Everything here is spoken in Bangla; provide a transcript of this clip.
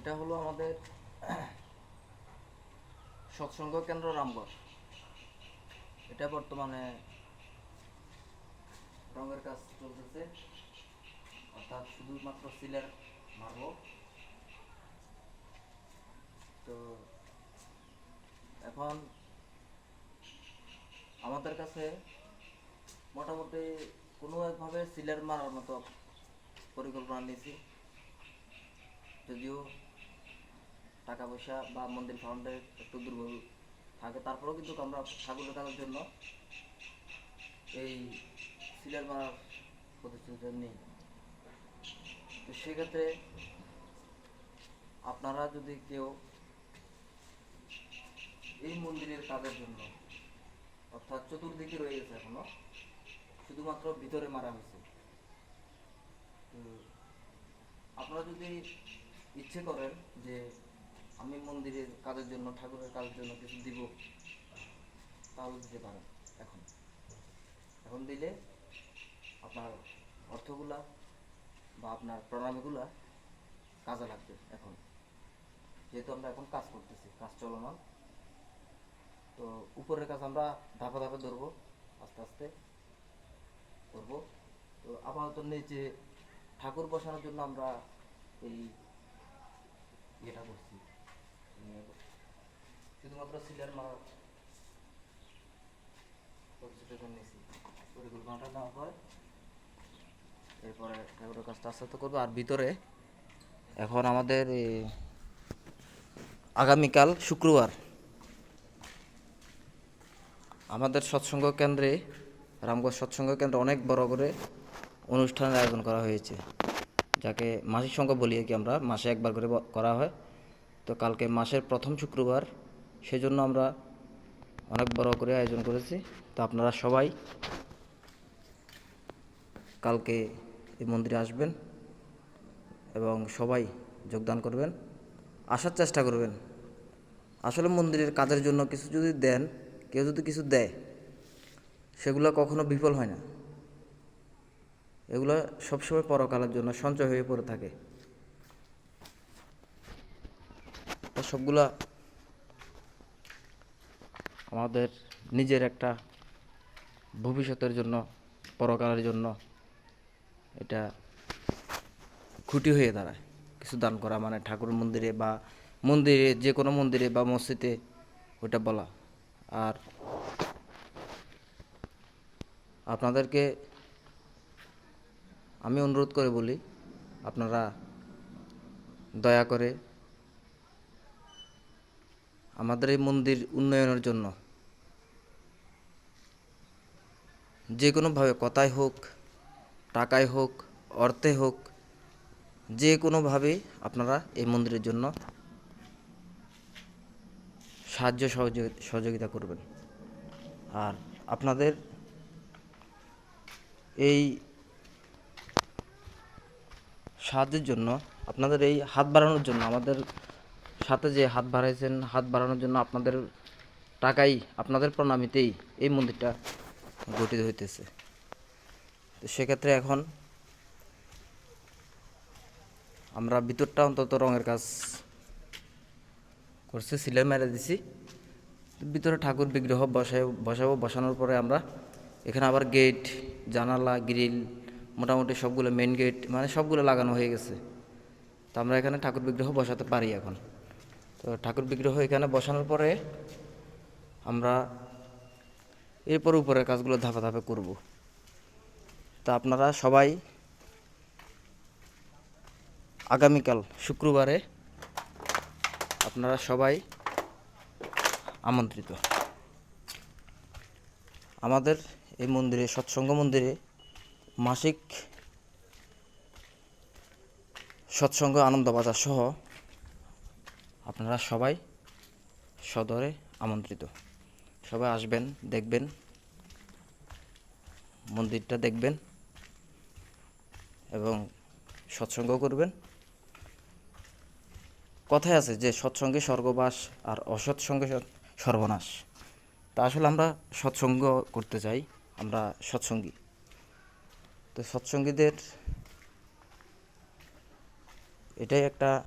এটা হলো আমাদের সৎসঙ্গ কেন্দ্র রামগড়। এটা বর্তমানে রঙের কাজ চলতেছে, অর্থাৎ শুধুমাত্র সিলার মারব। তো এখন আমাদের কাছে মোটামুটি কোনো একভাবে সিলার মারার মতো পরিকল্পনা নিয়েছি, যদিও টাকা পয়সা বা মন্দির ফান্ডের একটু দুর্বল থাকে, তারপরেও কিন্তু আমরা ঠাকুরের কাজের জন্য এই সিলার মারার প্রতিশ্রুতি নিই। তো সেক্ষেত্রে আপনারা যদি কেউ এই মন্দিরের কাজের জন্য, অর্থাৎ চতুর্দিকে রয়ে গেছে, এখনো শুধুমাত্র ভিতরে মারা হয়েছে, তো আপনারা যদি ইচ্ছে করেন যে আমি মন্দিরের কাজের জন্য, ঠাকুরের কাজের জন্য কিছু দিব, তাহলে দিতে পারেন। এখন এখন দিলে আপনার অর্থগুলা বা আপনার প্রণামীগুলা কাজে লাগবে। এখন যেহেতু আমরা এখন কাজ করতেছি, কাজ চলমান, তো উপরের কাজ আমরা ধাপে ধাপে ধরবো, আস্তে আস্তে করব। তো আপাতত নিচে ঠাকুর বসানোর জন্য আমরা এই ইয়েটা করছি, শুধুমাত্র সিলার মারার প্রতিশ্রুতি নিয়েছি। পরিকল্পনাটা না হয় এরপরে ঠাকুরের কাজটা আস্তে আস্তে করবো। আর ভিতরে এখন আমাদের আগামীকাল শুক্রবার আমাদের সৎসঙ্গ কেন্দ্রে, রামগড় সৎসঙ্গ কেন্দ্রে অনেক বড় করে অনুষ্ঠানের আয়োজন করা হয়েছে, যাকে মাসিক সংখ্যা বলি আর কি, আমরা মাসে একবার করে করা হয়। তো কালকে মাসের প্রথম শুক্রবার, সেজন্য আমরা অনেক বড় করে আয়োজন করেছি। তো আপনারা সবাই কালকে এই মন্দিরে আসবেন এবং সবাই যোগদান করবেন, আসার চেষ্টা করবেন। আসলে মন্দিরের কাজের জন্য কিছু যদি দেন, কেউ যদি কিছু দেয়, সেগুলো কখনো বিফল হয় না। এগুলো সবসময় পরকালের জন্য সঞ্চয় হয়ে পড়ে থাকে। সবগুলা আমাদের নিজের একটা ভবিষ্যতের জন্য, পরকালের জন্য এটা খুঁটি হয়ে দাঁড়ায়। কিছু দান করা মানে ঠাকুর মন্দিরে বা মন্দিরে, যে কোনো মন্দিরে বা মসজিদে ওটা বলা। আর আপনাদেরকে আমি অনুরোধ করে বলি, আপনারা দয়া করে আমাদের এই মন্দির উন্নয়নের জন্য যে কোনোভাবে, কথায় হোক, টাকায় হোক, অর্থে হোক, যে কোনোভাবে আপনারা এই মন্দিরের জন্য সাহায্য সহযোগিতা করবেন। আর আপনাদের এই সাহায্যের জন্য, আপনাদের এই হাত বাড়ানোর জন্য, আমাদের সাথে যে হাত বাড়াইছেন, হাত বাড়ানোর জন্য আপনাদের টাকাই, আপনাদের প্রণামীতেই এই মন্দিরটা গঠিত হইতেছে। তো সেক্ষেত্রে এখন আমরা ভিতরটা অন্তত রঙের কাজ করছি, সিলাই মেরে দিছি। ভিতরে ঠাকুর বিগ্রহ বসাবো। বসানোর পরে আমরা এখানে আবার গেট, জানালা, গ্রিল, মোটামুটি সবগুলো, মেন গেট মানে সবগুলো লাগানো হয়ে গেছে। তো আমরা এখানে ঠাকুর বিগ্রহ বসাতে পারি এখন। তো ঠাকুর বিগ্রহ এখানে বসানোর পরে আমরা এরপর উপরের কাজগুলো ধাপে ধাপে করব। তা আপনারা সবাই আগামীকাল শুক্রবারে আপনারা সবাই আমন্ত্রিত। আমাদের এই মন্দিরে, সৎসঙ্গ মন্দিরে মাসিক সৎসঙ্গ আনন্দবাজার সহ আপনারা সবাই সদরে আমন্ত্রিত। সবাই আসবেন, দেখবেন, মন্দিরটা দেখবেন এবং সৎসঙ্গ করবেন। কথায় আছে যে সৎসঙ্গে স্বর্গবাস আর অসৎসঙ্গে সর্বনাশ। তা আসলে আমরা সৎসঙ্গ করতে চাই, আমরা সৎসঙ্গী। তো সৎসঙ্গীদের এটাই একটা